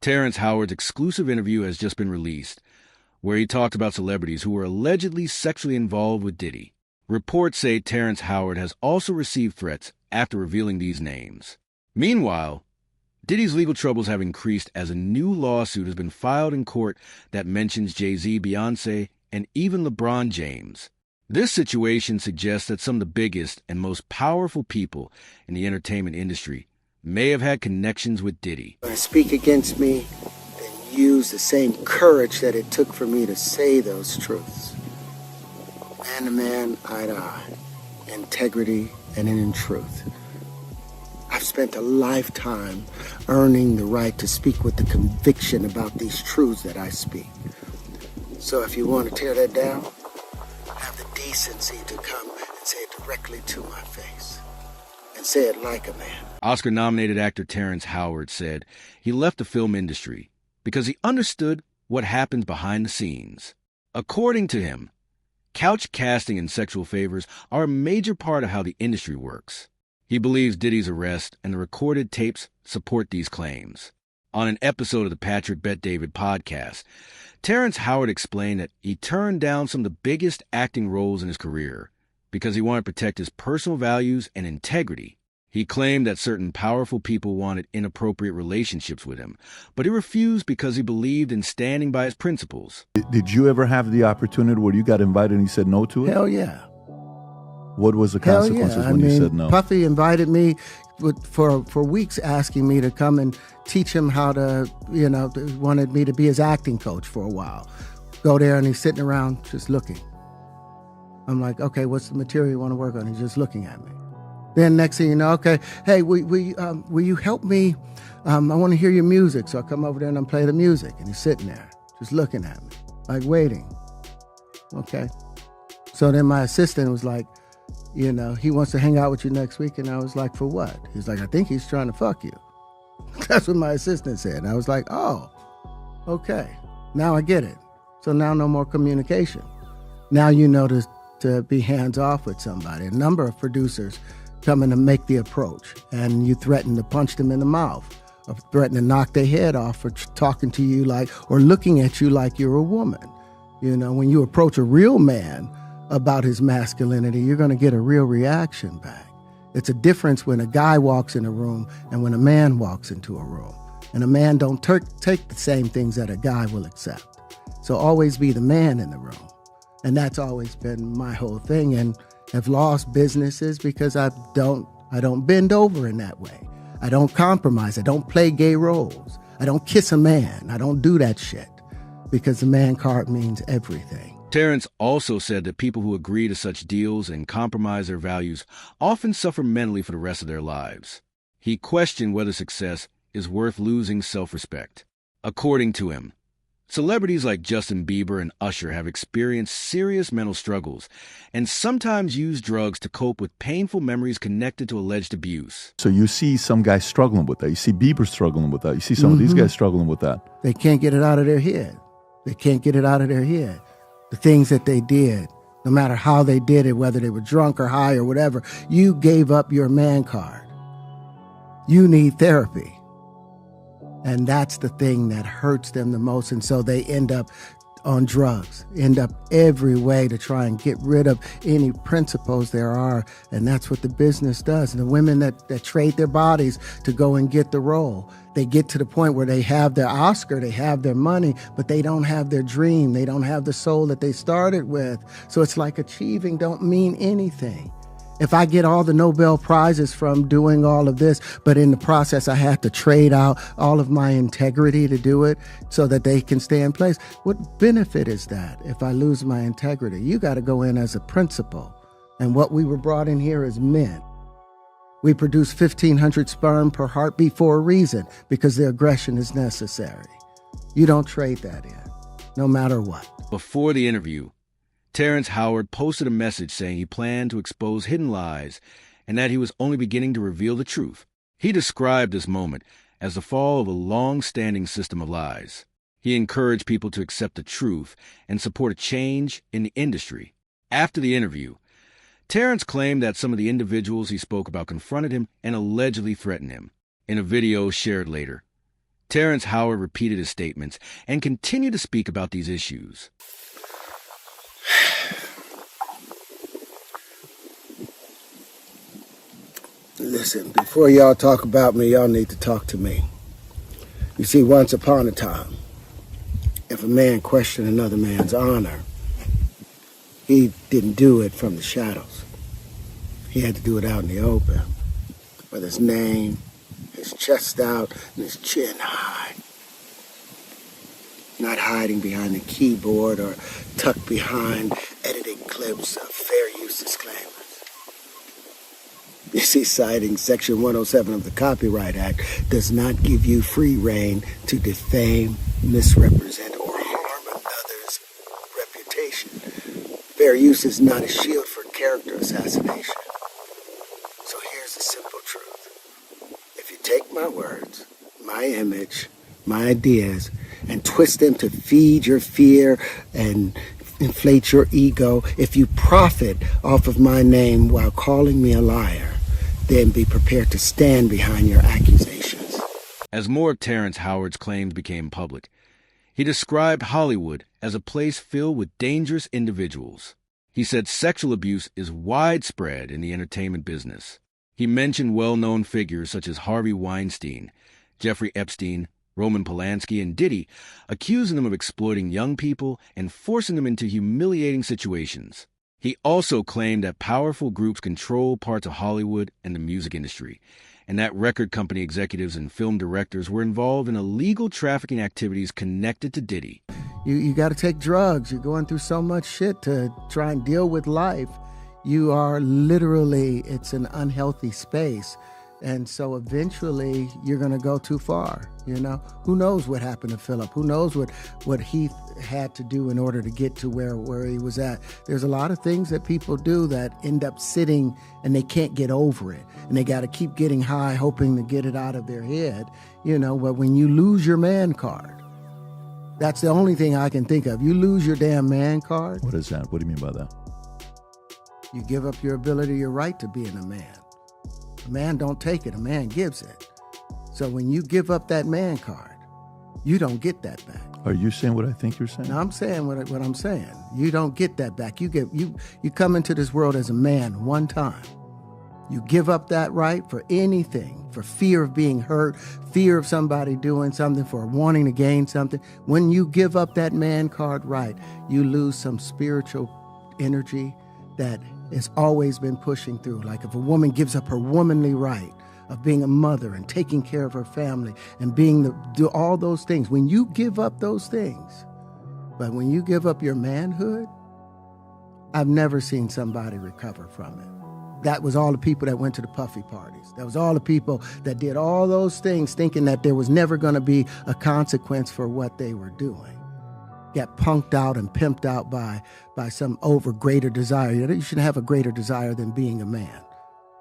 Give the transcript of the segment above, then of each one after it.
Terrence Howard's exclusive interview has just been released, where he talked about celebrities who were allegedly sexually involved with Diddy. Reports say Terrence Howard has also received threats after revealing these names. Meanwhile, Diddy's legal troubles have increased as a new lawsuit has been filed in court that mentions Jay-Z, Beyoncé, and even LeBron James. This situation suggests that some of the biggest and most powerful people in the entertainment industry may have had connections with Diddy. When I speak against me, then use the same courage that it took for me to say those truths. Man to man, eye to eye, integrity and in truth. I've spent a lifetime earning the right to speak with the conviction about these truths that I speak. So if you want to tear that down, have the decency to come and say it directly to my face. And say it like a man. Oscar-nominated actor Terrence Howard said he left the film industry because he understood what happens behind the scenes. According to him, couch casting and sexual favors are a major part of how the industry works. He believes Diddy's arrest and the recorded tapes support these claims. On an episode of the Patrick Bet-David podcast, Terrence Howard explained that he turned down some of the biggest acting roles in his career because he wanted to protect his personal values and integrity. He claimed that certain powerful people wanted inappropriate relationships with him, but he refused because he believed in standing by his principles. Did you ever have the opportunity where you got invited and you said no to it? Hell yeah. What was the consequences when you said no? Puffy invited me for weeks, asking me to come and teach him how to, wanted me to be his acting coach for a while. Go there and he's sitting around just looking. I'm like, okay, what's the material you want to work on? He's just looking at me. Then next thing you know, okay, hey, will you help me? I want to hear your music. So I come over there and I play the music. And he's sitting there just looking at me, like waiting. Okay. So then my assistant was like, he wants to hang out with you next week. And I was like, for what? He's like, I think he's trying to fuck you. That's what my assistant said. And I was like, oh, okay. Now I get it. So now no more communication. Now you know to be hands-off with somebody. A number of producers come in to make the approach, and you threaten to punch them in the mouth, or threaten to knock their head off for talking to you or looking at you like you're a woman. When you approach a real man about his masculinity, you're going to get a real reaction back. It's a difference when a guy walks in a room and when a man walks into a room. And a man don't take the same things that a guy will accept. So always be the man in the room. And that's always been my whole thing. And have lost businesses because I don't bend over in that way. I don't compromise. I don't play gay roles. I don't kiss a man. I don't do that shit because the man card means everything. Terrence also said that people who agree to such deals and compromise their values often suffer mentally for the rest of their lives. He questioned whether success is worth losing self-respect. According to him, celebrities like Justin Bieber and Usher have experienced serious mental struggles and sometimes use drugs to cope with painful memories connected to alleged abuse. So you see some guys struggling with that. You see Bieber struggling with that. You see some of these guys struggling with that. They can't get it out of their head. They can't get it out of their head. The things that they did, no matter how they did it, whether they were drunk or high or whatever, you gave up your man card. You need therapy. And that's the thing that hurts them the most. And so they end up on drugs, end up every way to try and get rid of any principles there are. And that's what the business does. And the women that trade their bodies to go and get the role, they get to the point where they have their Oscar, they have their money, but they don't have their dream. They don't have the soul that they started with. So it's like achieving don't mean anything. If I get all the Nobel Prizes from doing all of this, but in the process I have to trade out all of my integrity to do it so that they can stay in place, what benefit is that if I lose my integrity? You got to go in as a principal. And what we were brought in here as men. We produce 1,500 sperm per heartbeat for a reason, because the aggression is necessary. You don't trade that in, no matter what. Before the interview, Terrence Howard posted a message saying he planned to expose hidden lies and that he was only beginning to reveal the truth. He described this moment as the fall of a long-standing system of lies. He encouraged people to accept the truth and support a change in the industry. After the interview, Terrence claimed that some of the individuals he spoke about confronted him and allegedly threatened him. In a video shared later, Terrence Howard repeated his statements and continued to speak about these issues. Listen, before y'all talk about me, y'all need to talk to me. You see, once upon a time, if a man questioned another man's honor, he didn't do it from the shadows. He had to do it out in the open, with his name, his chest out, and his chin high. Not hiding behind the keyboard or tucked behind editing clips of fair use disclaimers. You see, citing Section 107 of the Copyright Act does not give you free rein to defame, misrepresent, or harm another's reputation. Fair use is not a shield for character assassination. So here's the simple truth. If you take my words, my image, my ideas, and twist them to feed your fear and inflate your ego, if you profit off of my name while calling me a liar, then be prepared to stand behind your accusations. As more of Terrence Howard's claims became public, he described Hollywood as a place filled with dangerous individuals. He said sexual abuse is widespread in the entertainment business. He mentioned well-known figures such as Harvey Weinstein, Jeffrey Epstein, Roman Polanski, and Diddy, accusing them of exploiting young people and forcing them into humiliating situations. He also claimed that powerful groups control parts of Hollywood and the music industry, and that record company executives and film directors were involved in illegal trafficking activities connected to Diddy. You got to take drugs. You're going through so much shit to try and deal with life. You are literally, it's an unhealthy space. And so eventually you're going to go too far, you know? Who knows what happened to Philip? Who knows what Heath had to do in order to get to where he was at? There's a lot of things that people do that end up sitting and they can't get over it. And they got to keep getting high, hoping to get it out of their head, you know? But when you lose your man card, that's the only thing I can think of. You lose your damn man card. What is that? What do you mean by that? You give up your ability, your right to being a man. A man don't take it, a man gives it. So when you give up that man card, you don't get that back. Are you saying what I think you're saying? No, I'm saying what I'm saying. You don't get that back. You come into this world as a man one time. You give up that right for anything, for fear of being hurt, fear of somebody doing something, for wanting to gain something. When you give up that man card right, you lose some spiritual energy that has always been pushing through. Like if a woman gives up her womanly right of being a mother and taking care of her family and do all those things, when you give up those things, but when you give up your manhood, I've never seen somebody recover from it. That was all the people that went to the puffy parties. That was all the people that did all those things thinking that there was never going to be a consequence for what they were doing. Got punked out and pimped out by some greater desire. You shouldn't have a greater desire than being a man.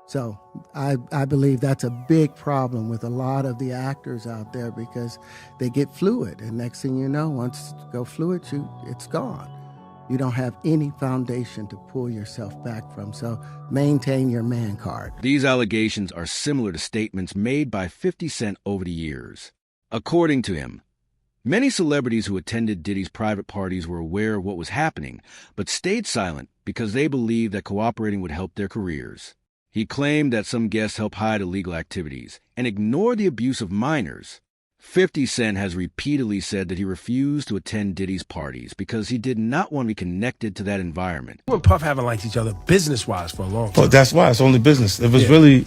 So I believe that's a big problem with a lot of the actors out there because they get fluid. And next thing you know, once you go fluid, it's gone. You don't have any foundation to pull yourself back from. So maintain your man card. These allegations are similar to statements made by 50 Cent over the years. According to him, many celebrities who attended Diddy's private parties were aware of what was happening, but stayed silent because they believed that cooperating would help their careers. He claimed that some guests helped hide illegal activities and ignore the abuse of minors. 50 Cent has repeatedly said that he refused to attend Diddy's parties because he did not want to be connected to that environment. You and Puff haven't liked each other business-wise for a long time. But that's why it's only business. It was really,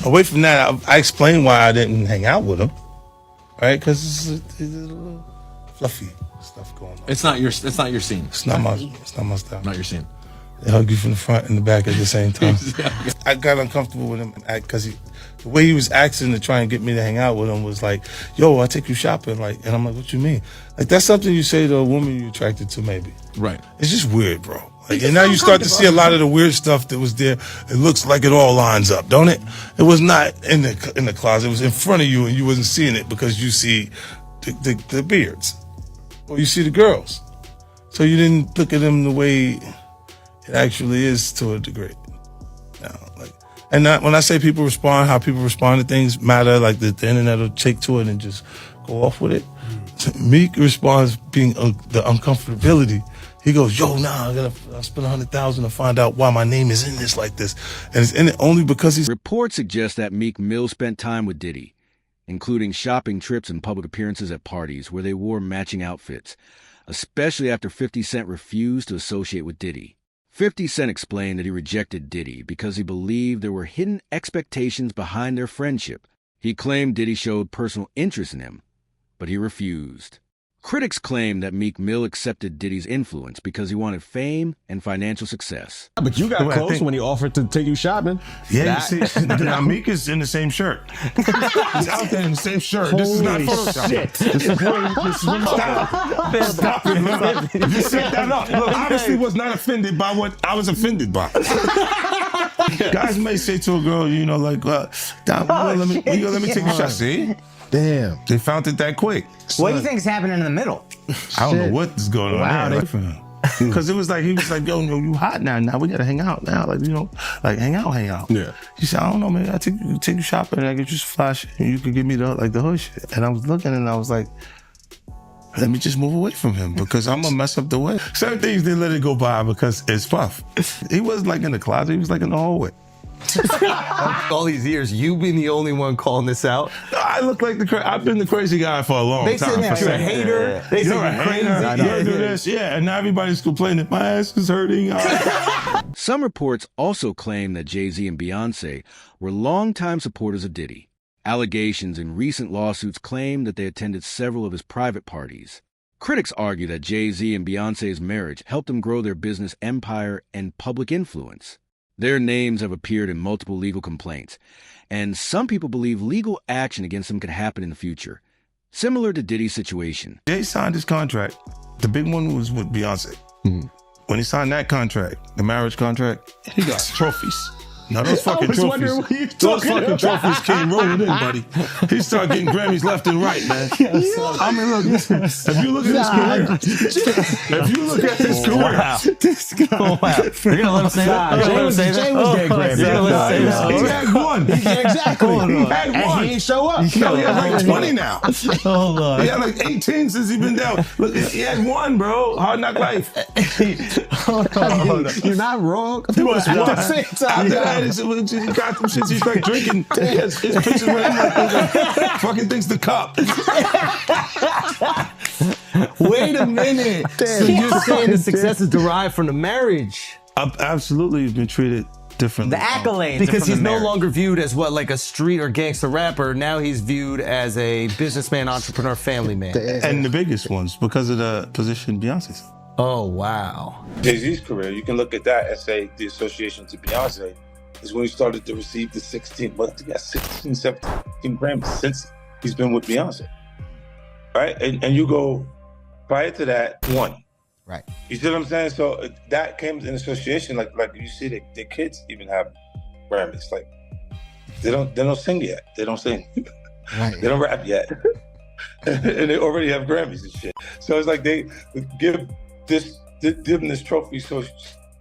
away from that, I explained why I didn't hang out with him. Right, because it's a little fluffy stuff going on. It's not your scene. It's not my style. Not your scene. They hug you from the front and the back at the same time. I got uncomfortable with him because the way he was acting to try and get me to hang out with him was like, "Yo, I'll take you shopping." Like, and I'm like, "What you mean?" Like, that's something you say to a woman you're attracted to, maybe. Right. It's just weird, bro. Like, and now you start to see a lot of the weird stuff that was there. It looks like it all lines up, don't it? It was not in the closet. It was in front of you, and you wasn't seeing it because you see the beards, or you see the girls. So you didn't look at them the way it actually is to a degree. When I say people respond, how people respond to things matter. Like the internet will take to it and just go off with it. Meek responds being the uncomfortability. He goes, yo, nah, I'll spend $100,000 to find out why my name is in this like this. And it's in it only because he's... Reports suggest that Meek Mill spent time with Diddy, including shopping trips and public appearances at parties where they wore matching outfits, especially after 50 Cent refused to associate with Diddy. 50 Cent explained that he rejected Diddy because he believed there were hidden expectations behind their friendship. He claimed Diddy showed personal interest in him, but he refused. Critics claim that Meek Mill accepted Diddy's influence because he wanted fame and financial success. But you got close when he offered to take you shopping. Yeah, you see, now Meek is in the same shirt. He's out there in the same shirt. Holy this is not Photoshop. Shit. This is Stop it, man. You set that up. Look, obviously was not offended by what I was offended by. Guys may say to a girl, you know, like, let me take a shot. See? Damn. They found it that quick. What do you think is happening in the middle? I don't know what's going on there. Because it was like, he was like, yo, you hot now. Now we got to hang out now. Like, you know, like hang out. Yeah. He said, I don't know, man. I take you shopping and I get you some flash and you can give me the hood shit. And I was looking and I was like, let me just move away from him because I'm going to mess up the way. Certain things, they let it go by because it's Puff. He wasn't like in the closet. He was like in the hallway. All these years, you being the only one calling this out. I look like I've been the crazy guy for a long time. They say you're a hater. They say you're crazy. You do this, and now everybody's complaining. My ass is hurting. Some reports also claim that Jay-Z and Beyonce were longtime supporters of Diddy. Allegations in recent lawsuits claim that they attended several of his private parties. Critics argue that Jay-Z and Beyonce's marriage helped them grow their business empire and public influence. Their names have appeared in multiple legal complaints, and some people believe legal action against them could happen in the future, similar to Diddy's situation. Jay signed his contract. The big one was with Beyonce. Mm-hmm. When he signed that contract, the marriage contract, he got trophies. Now those fucking trophies, came rolling in, buddy. He started getting Grammys left and right, man. I mean, look, if you look at his career, this guy. You're gonna let him say that? Jay was getting Grammys. He had one. Exactly. He had one. And he ain't show up. No, he has like 20 now. Hold on. He had like 18 since he been down. Look, he had one, bro. Hard Knock Life. Hold on. You're not wrong. At the same time. He got them shits. He's like drinking. His pictures with him fucking thinks the cup. Wait a minute. So you're saying the success is derived from the marriage? Absolutely, he's been treated differently. The accolades. Because he's no longer viewed as what, like a street or gangster rapper. Now he's viewed as a businessman, entrepreneur, family man. And the biggest ones because of the position Beyonce's. Oh, wow. Jay-Z's career, you can look at that and say the association to Beyonce is when he started to receive the 17 Grammys since he's been with Beyonce, right? And you go, prior to that, one. Right. You see what I'm saying? So that came in association, like you see their kids even have Grammys. Like they don't sing yet. They don't sing. Right. They don't rap yet. And they already have Grammys and shit. So it's like they give them this trophy so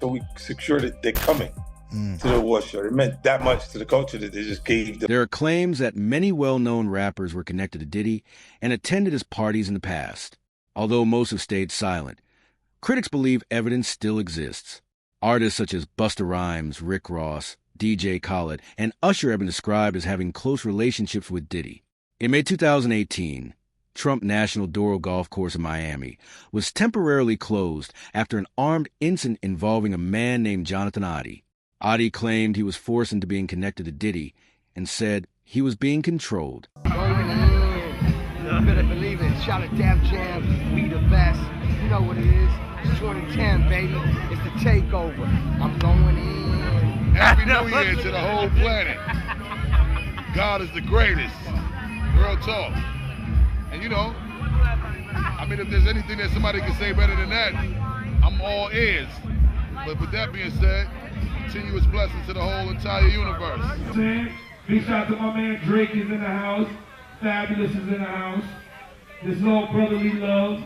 we secure that they're coming to the award show. It meant that much to the culture that they just gave them. There are claims that many well-known rappers were connected to Diddy and attended his parties in the past. Although most have stayed silent, critics believe evidence still exists. Artists such as Busta Rhymes, Rick Ross, DJ Khaled, and Usher have been described as having close relationships with Diddy. In May 2018, Trump National Doral Golf Course in Miami was temporarily closed after an armed incident involving a man named Jonathan Oddie. Oddie claimed he was forced into being connected to Diddy and said he was being controlled. Going in, you better believe it. Shout at Def Jam, we the best. You know what it is. It's 2010, baby. It's the takeover. I'm going in. Happy New Year to the whole planet. God is the greatest. Real talk. And you know, I mean, if there's anything that somebody can say better than that, I'm all ears. But with that being said, continuous blessings to the whole entire universe. Big shout out to my man Drake is in the house. Fabulous is in the house. There's no brotherly love.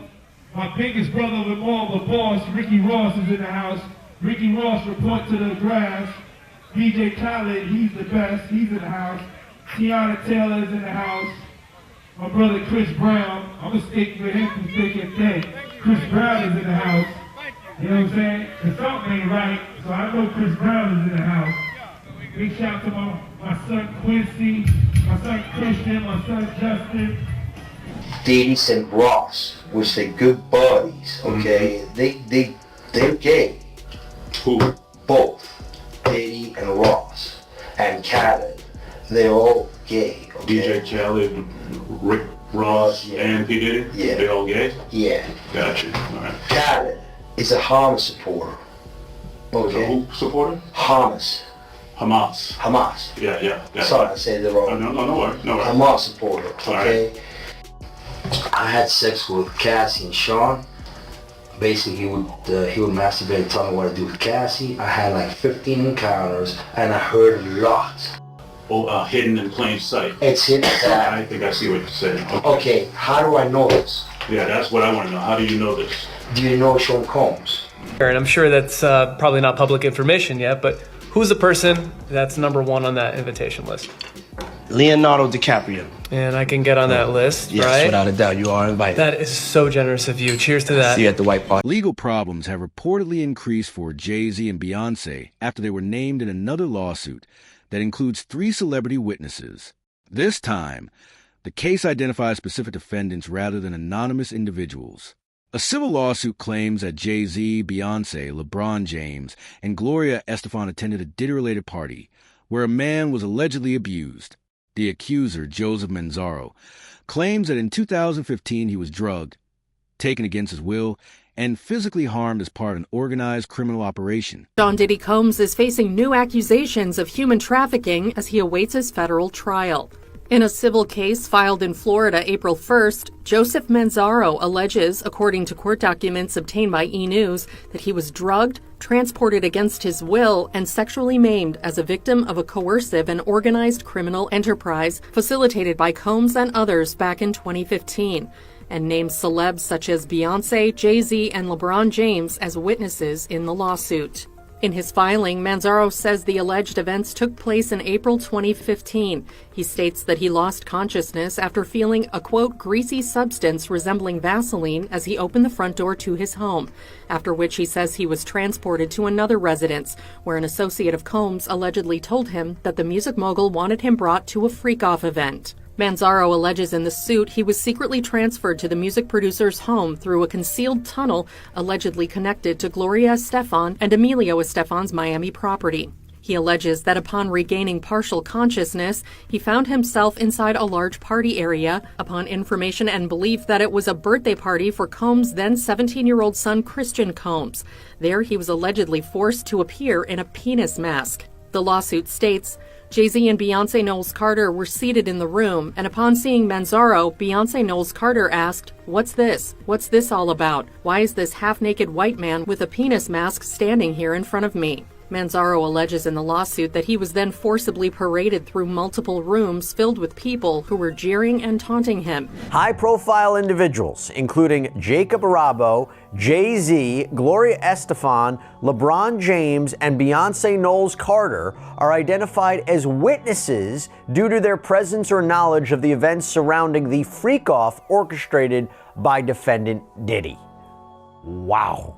My biggest brother with all the boss, Ricky Ross, is in the house. Ricky Ross, report to the grass. DJ Khaled, he's the best. He's in the house. Tiana Taylor is in the house. My brother Chris Brown, I'm gonna stick with him to thick and thin. Chris Brown is in the house. You know what I'm saying? Cause something ain't right, so I know Chris Brown is in the house. Big shout out to my son Quincy, my son Christian, my son Justin. Diddy and Ross, which they good buddies, okay? They're gay. Who? Both. Diddy and Ross. And Khaled. They're all gay, okay? DJ Khaled, Rick Ross, Yeah. and P. Diddy? Yeah. They all gay? Yeah. Gotcha. All right. Khaled is a Hamas supporter. Okay? Who supporter? Hamas. Hamas. Yeah. Sorry, I said it wrong. No worries. Hamas supporter, All okay? I had sex with Cassie and Sean. Basically, he would masturbate and tell me what to do with Cassie. I had like 15 encounters, and I heard a lot. Oh, hidden in plain sight. It's hidden. I think I see what you're saying. Okay, how do I know this? Yeah, that's what I want to know. How do you know this? Do you know Sean Combs? And I'm sure that's probably not public information yet, but who's the person that's number one on that invitation list? Leonardo DiCaprio. And I can get on that list, yes, right? Without a doubt, you are invited. That is so generous of you. Cheers to that. See you at the White Party. Legal problems have reportedly increased for Jay-Z and Beyonce after they were named in another lawsuit that includes 3 celebrity witnesses. This time, the case identifies specific defendants rather than anonymous individuals. A civil lawsuit claims that Jay-Z, Beyonce, LeBron James, and Gloria Estefan attended a Diddy-related party where a man was allegedly abused. The accuser, Joseph Manzaro, claims that in 2015 he was drugged, taken against his will, and physically harmed as part of an organized criminal operation. Sean Diddy Combs is facing new accusations of human trafficking as he awaits his federal trial. In a civil case filed in Florida April 1st, Joseph Manzaro alleges, according to court documents obtained by E! News, that he was drugged, transported against his will, and sexually maimed as a victim of a coercive and organized criminal enterprise facilitated by Combs and others back in 2015, and names celebs such as Beyonce, Jay-Z, and LeBron James as witnesses in the lawsuit. In his filing, Manzaro says the alleged events took place in April 2015. He states that he lost consciousness after feeling a, quote, greasy substance resembling Vaseline as he opened the front door to his home, after which he says he was transported to another residence, where an associate of Combs allegedly told him that the music mogul wanted him brought to a freak-off event. Manzaro alleges in the suit he was secretly transferred to the music producer's home through a concealed tunnel allegedly connected to Gloria Estefan and Emilio Estefan's Miami property. He alleges that upon regaining partial consciousness, he found himself inside a large party area upon information and belief that it was a birthday party for Combs' then 17-year-old son Christian Combs. There he was allegedly forced to appear in a penis mask. The lawsuit states, Jay-Z and Beyonce Knowles Carter were seated in the room, and upon seeing Manzaro, Beyonce Knowles Carter asked, "What's this? What's this all about? Why is this half-naked white man with a penis mask standing here in front of me?" Manzaro alleges in the lawsuit that he was then forcibly paraded through multiple rooms filled with people who were jeering and taunting him. High-profile individuals, including Jacob Arabo, Jay-Z, Gloria Estefan, LeBron James, and Beyonce Knowles Carter, are identified as witnesses due to their presence or knowledge of the events surrounding the freak-off orchestrated by defendant Diddy. Wow.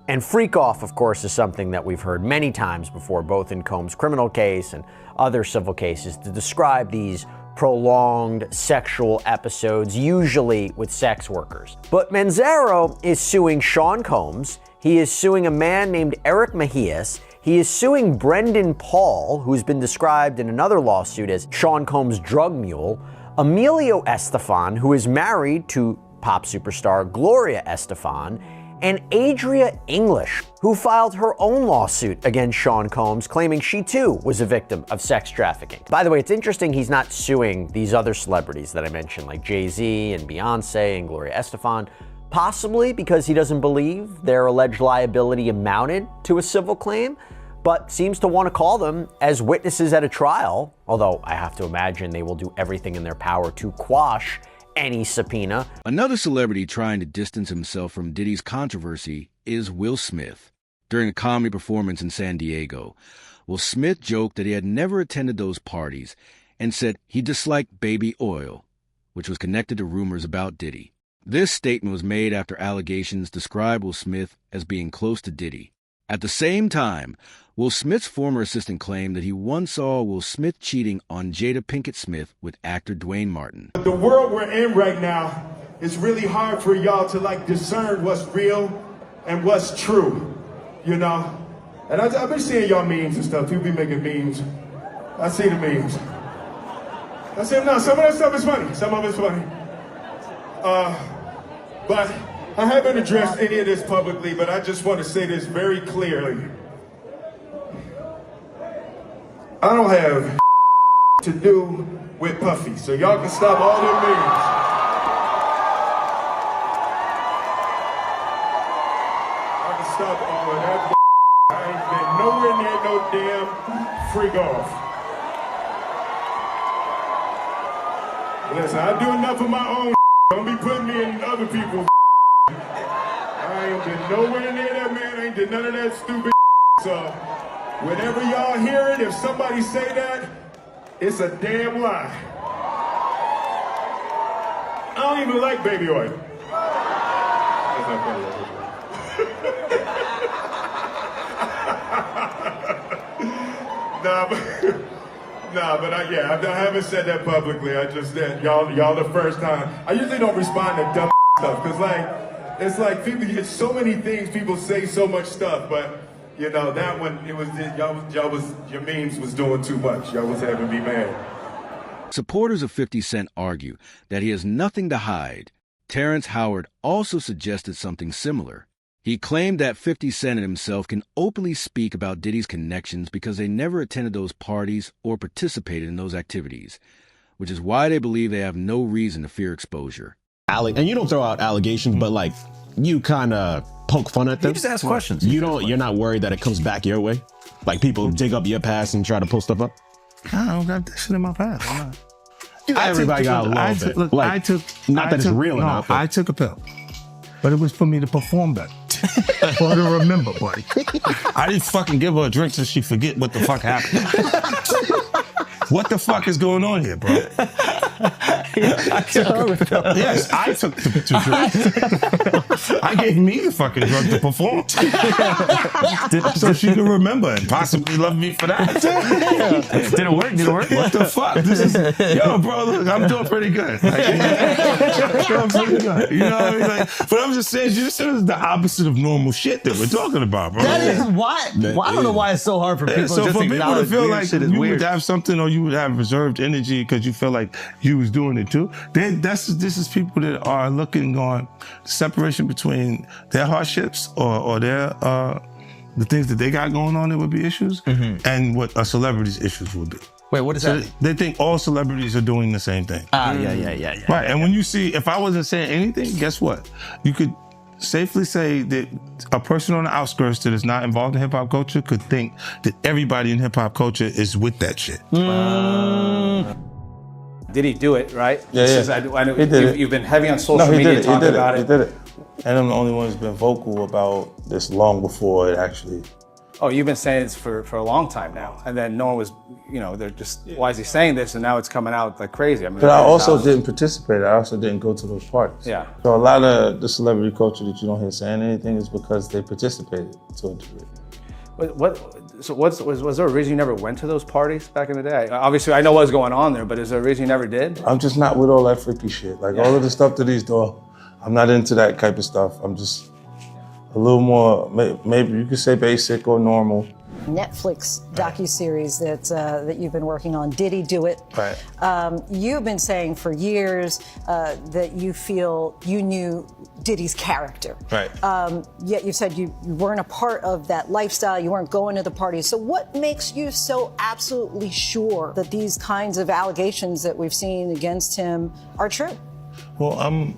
And freak-off, of course, is something that we've heard many times before, both in Combs' criminal case and other civil cases, to describe these prolonged sexual episodes, usually with sex workers. But Manzaro is suing Sean Combs. He is suing a man named Eric Mejias. He is suing Brendan Paul, who's been described in another lawsuit as Sean Combs' drug mule, Emilio Estefan, who is married to pop superstar Gloria Estefan, and Adria English, who filed her own lawsuit against Sean Combs, claiming she too was a victim of sex trafficking. By the way, it's interesting he's not suing these other celebrities that I mentioned, like Jay-Z and Beyonce and Gloria Estefan, possibly because he doesn't believe their alleged liability amounted to a civil claim, but seems to want to call them as witnesses at a trial, although I have to imagine they will do everything in their power to quash any subpoena. Another celebrity trying to distance himself from Diddy's controversy is Will Smith. During a comedy performance in San Diego, Will Smith joked that he had never attended those parties and said he disliked baby oil. which was connected to rumors about Diddy. This statement was made after allegations described Will Smith as being close to Diddy. At the same time, Will Smith's former assistant claimed that he once saw Will Smith cheating on Jada Pinkett Smith with actor Dwayne Martin. The world we're in right now, it's really hard for y'all to discern what's real and what's true, you know? And I've been seeing y'all memes and stuff. People be making memes. I see the memes. I see them now. Some of that stuff is funny. Some of it's funny. But I haven't addressed any of this publicly, but I just want to say this very clearly. I don't have to do with Puffy, so y'all can stop all them memes. I can stop all of that. I ain't been nowhere near no damn freak off. Listen, I do enough of my own. Don't be putting me in other people's. I ain't been nowhere near that man. I ain't did none of that stupid. So, whenever y'all hear it, if somebody say that, it's a damn lie. I don't even like baby oil. That's not baby oil. But I haven't said that publicly. I just said y'all the first time. I usually don't respond to dumb stuff because it's like people. It's so many things people say, so much stuff. But you know that one, it was your memes was doing too much. Y'all was having me mad. Supporters of 50 Cent argue that he has nothing to hide. Terrence Howard also suggested something similar. He claimed that 50 Cent and himself can openly speak about Diddy's connections because they never attended those parties or participated in those activities, which is why they believe they have no reason to fear exposure. And you don't throw out allegations, but like you kind of poke fun at them. You just ask questions. You're not worried that it comes back your way? Like people dig up your past and try to pull stuff up? I don't got that shit in my past. I'm not. Everybody got a little bit. Look, like, I took enough. I took a pill, but it was for me to perform better. For her to remember, buddy. I didn't fucking give her a drink so she forget what the fuck happened. What the fuck is going on here, bro? Yes, I took the drink. I gave me the fucking drug to perform. So she can remember and possibly love me for that. Did it work? What the fuck? This is, yo, bro, look, I'm doing pretty good. Like, I'm pretty good. You know what I mean? Like, but I'm just saying, this is the opposite of normal shit that we're talking about, bro. That is why. I don't know why it's so hard for people so just for to people to feel like shit is you weird. would have something or you would have reserved energy because you feel like you was doing it too. This is people that are looking on separation between their hardships or their the things that they got going on that would be issues and what a celebrity's issues would be. Wait, what is that? They think all celebrities are doing the same thing. Yeah. Right, and when you see, if I wasn't saying anything, guess what? You could safely say that a person on the outskirts that is not involved in hip-hop culture could think that everybody in hip-hop culture is with that shit. Did he do it, right? Yeah. I know He did you've been heavy on social media talking about it. He did it. And I'm the only one who's been vocal about this long before it actually. Oh, you've been saying this for a long time now. And then no one was, they're just, why is he saying this? And now it's coming out like crazy. I mean, But I also didn't participate. I also didn't go to those parties. Yeah. So a lot of the celebrity culture that you don't hear saying anything is because they participated to a degree. Was there a reason you never went to those parties back in the day? Obviously, I know what was going on there, but is there a reason you never did? I'm just not with all that freaky shit. Like all of the stuff that he's doing, I'm not into that type of stuff. I'm just a little more, maybe you could say basic or normal. Netflix docuseries that you've been working on, Diddy Do It. Right. You've been saying for years that you feel you knew Diddy's character. Right. Yet you said you weren't a part of that lifestyle, you weren't going to the parties. So what makes you so absolutely sure that these kinds of allegations that we've seen against him are true? Well, I'm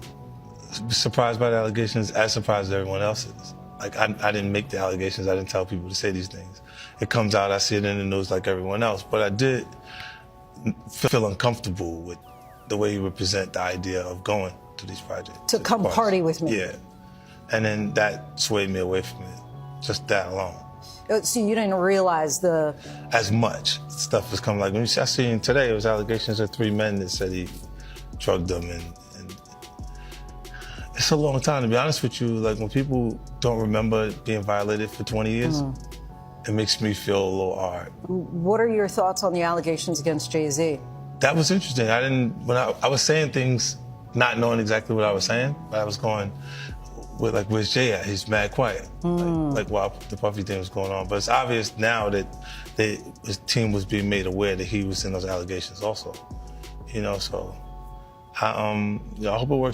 surprised by the allegations, as surprised as everyone else is. Like, I didn't make the allegations, I didn't tell people to say these things. It comes out, I see it in the news like everyone else, but I did feel uncomfortable with the way you would present the idea of going to these projects. To come party with me. Yeah. And then that swayed me away from it, just that alone. So you didn't realize as much stuff was coming. Like, when I seen today, it was allegations of 3 men that said he drugged him, and it's a long time, to be honest with you. Like, when people don't remember being violated for 20 years, it makes me feel a little hard. What are your thoughts on the allegations against Jay-Z? That was interesting. When I was saying things, not knowing exactly what I was saying, but I was going with, like, where's Jay at? He's mad quiet. Like while the Puffy thing was going on. But it's obvious now that his team was being made aware that he was in those allegations also. You know, so I hope it works